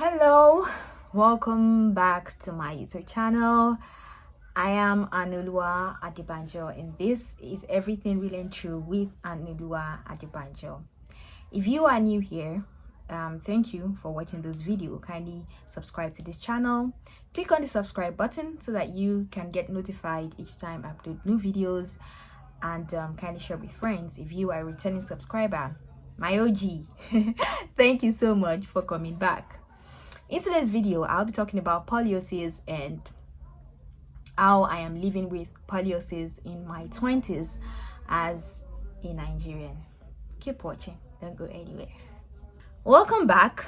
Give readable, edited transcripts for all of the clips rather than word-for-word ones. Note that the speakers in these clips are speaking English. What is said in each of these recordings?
Hello, welcome back to my YouTube channel. I am Anulua Adebanjo, and this is Everything Real and True with Anulua Adebanjo. If you are new here, thank you for watching this video. Kindly subscribe to this channel. Click on the subscribe button so that you can get notified each time I upload new videos, and kindly share with friends. If you are a returning subscriber, my OG, thank you so much for coming back. In today's video, I'll be talking about poliosis and how I am living with poliosis in my 20s as a Nigerian. Keep watching, don't go anywhere. Welcome back.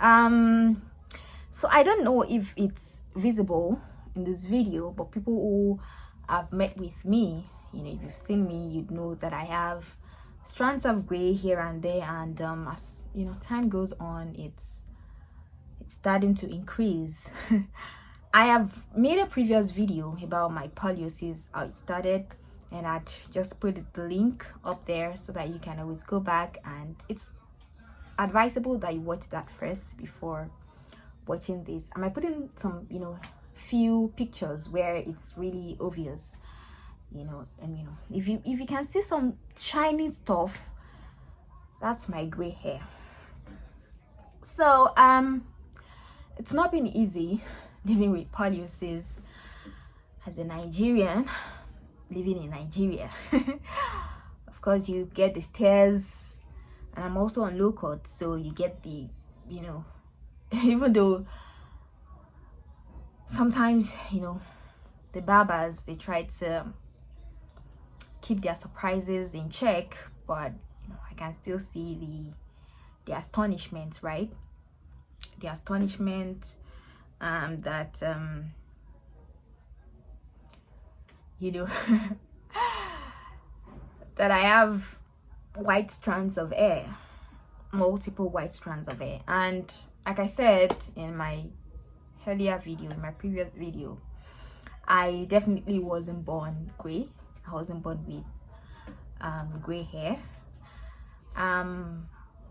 So I don't know if it's visible in this video, but people who have met with me, if you've seen me, you'd know that I have strands of gray here and there, and as time goes on, it's starting to increase. I have made a previous video about my poliosis, how it started, and I'd just put the link up there so that you can always go back, and it's advisable that you watch that first before watching this. I might put in some few pictures where it's really obvious, and if you can see some shiny stuff, that's my gray hair. So it's not been easy living with poliosis as a Nigerian living in Nigeria. Of course, you get the stares, and I'm also on low cut, so you get the even though sometimes the barbers, they try to keep their surprises in check, but I can still see the astonishment, right? The astonishment that that I have white strands of hair, multiple white strands of hair. And like I said in my earlier video, in my previous video, I definitely wasn't born gray. I wasn't born with gray hair.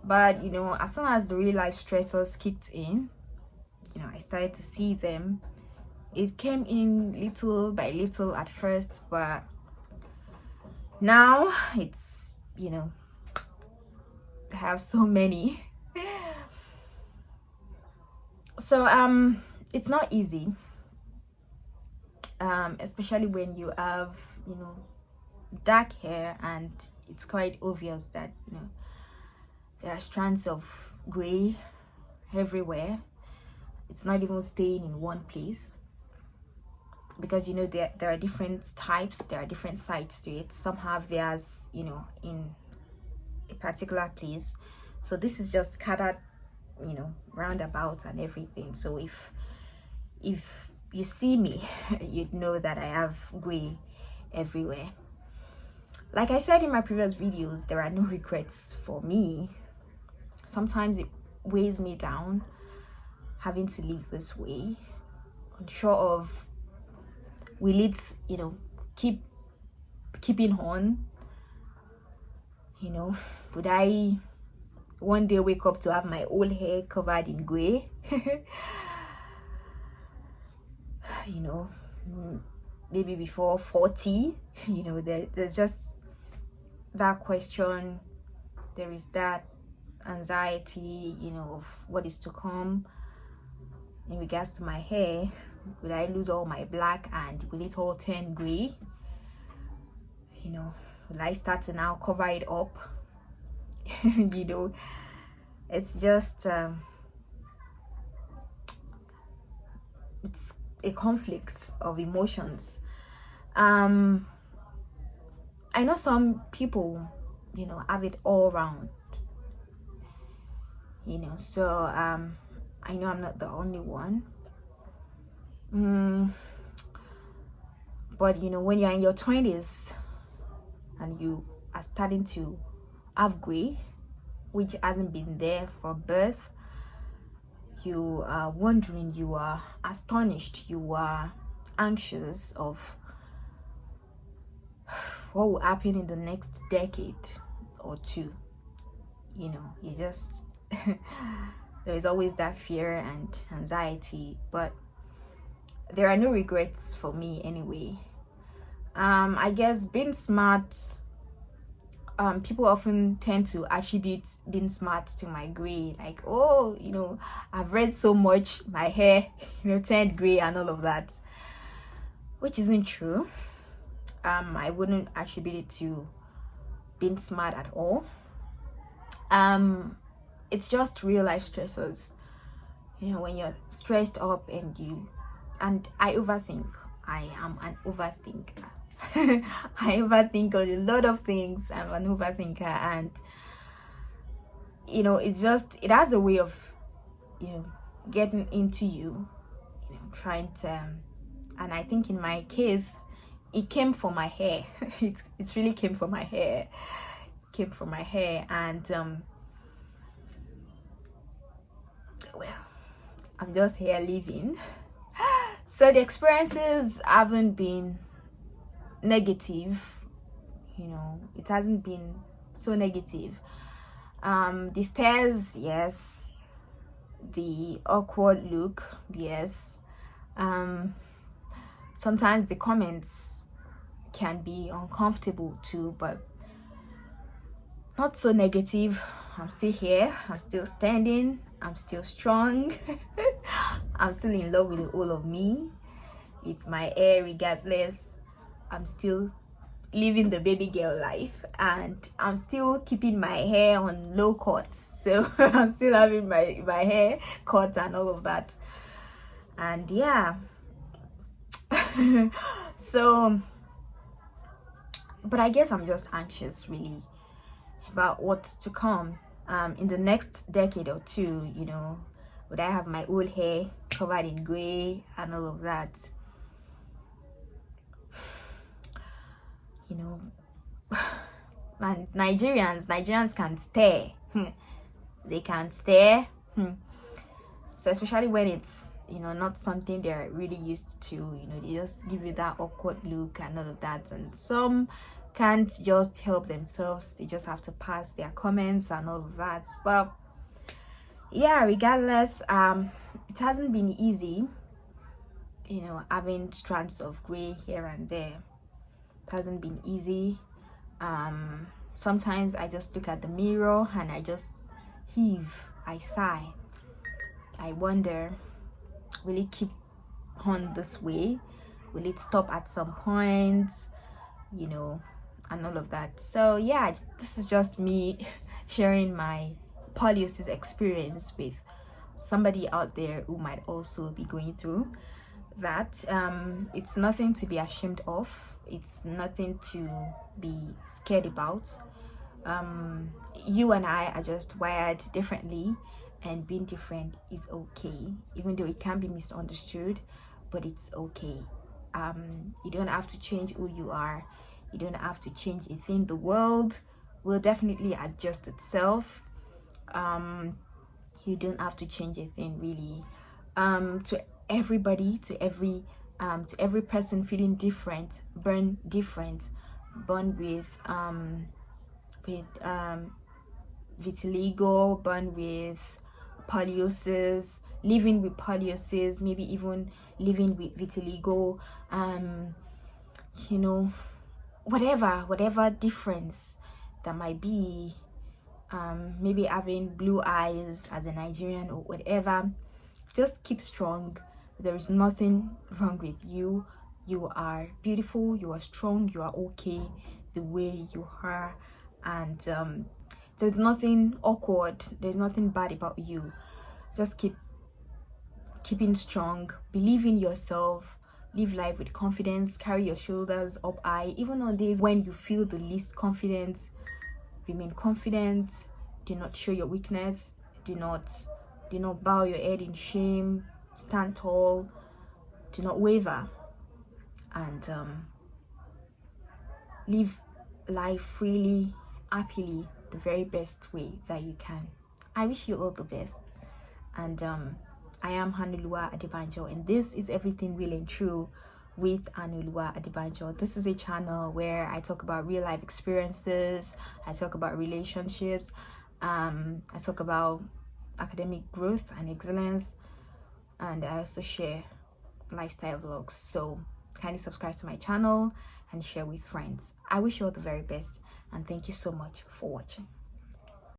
But as soon as the real life stressors kicked in, I started to see them. It came in little by little at first, but now it's I have so many. So it's not easy, especially when you have dark hair, and it's quite obvious that there are strands of gray everywhere. It's not even staying in one place, because there are different types, there are different sides to it. Some have theirs in a particular place, so this is just scattered roundabout and everything. So if you see me, you'd know that I have gray everywhere. Like I said in my previous videos, there are no regrets for me. Sometimes it weighs me down having to live this way, unsure of will it keeping on, would I one day wake up to have my whole hair covered in gray? Maybe before 40. There's just that question. There is that anxiety of what is to come in regards to my hair. Will I lose all my black, and will it all turn gray? Will I start to now cover it up? It's just it's a conflict of emotions. I know some people have it all around, so I know I'm not the only one. But when you're in your 20s and you are starting to have gray, which hasn't been there from birth, you are wondering, you are astonished, you are anxious of what will happen in the next decade or two. You just There is always that fear and anxiety, but there are no regrets for me anyway. I guess being smart, people often tend to attribute being smart to my gray, like, oh, I've read so much, my hair turned gray and all of that, which isn't true. I wouldn't attribute it to being smart at all. It's just real life stressors. When you're stressed up and I overthink. I am an overthinker. I overthink on a lot of things. I'm an overthinker, and it has a way of getting into you, trying to, and I think in my case it came from my hair. it really came from my hair. And well, I'm just here living. So the experiences haven't been negative, it hasn't been so negative. The stares, yes. The awkward look, yes. Sometimes the comments can be uncomfortable too, but not so negative. I'm still here, I'm still standing, I'm still strong. I'm still in love with the whole of me, with my hair regardless. I'm still living the baby girl life, and I'm still keeping my hair on low cuts, so I'm still having my hair cut and all of that. And yeah. So, but I guess I'm just anxious really about what's to come in the next decade or two. Would I have my old hair covered in gray and all of that? And Nigerians can stare. They can stare. So especially when it's not something they're really used to, they just give you that awkward look and all of that. And some can't just help themselves, they just have to pass their comments and all of that. But yeah, regardless, it hasn't been easy, having strands of gray here and there. It hasn't been easy. Sometimes I just look at the mirror and I just heave, I sigh. I wonder, will it keep on this way? Will it stop at some point? And all of that. So yeah, this is just me sharing my poliosis experience with somebody out there who might also be going through that. It's nothing to be ashamed of. It's nothing to be scared about. You and I are just wired differently, and being different is okay, even though it can be misunderstood, but it's okay. You don't have to change who you are. You don't have to change a thing. The world will definitely adjust itself. You don't have to change a thing really. To everybody, to every person feeling different, born different, born with vitiligo, born with poliosis, living with poliosis, maybe even living with vitiligo, whatever difference that might be, maybe having blue eyes as a Nigerian or whatever. Just keep strong. There is nothing wrong with you. You are beautiful, you are strong, you are okay the way you are, and there's nothing awkward, there's nothing bad about you. Just keeping strong, believe in yourself, live life with confidence, carry your shoulders up high. Even on days when you feel the least confident, remain confident. Do not show your weakness. Do not bow your head in shame. Stand tall. Do not waver, and live life freely, happily, the very best way that you can. I wish you all the best. And I am Hanulua Adebanjo, and this is Everything Real and True with Hanulua Adebanjo. This is a channel where I talk about real life experiences, I talk about relationships, I talk about academic growth and excellence, and I also share lifestyle vlogs. So kindly subscribe to my channel and share with friends. I wish you all the very best, and thank you so much for watching.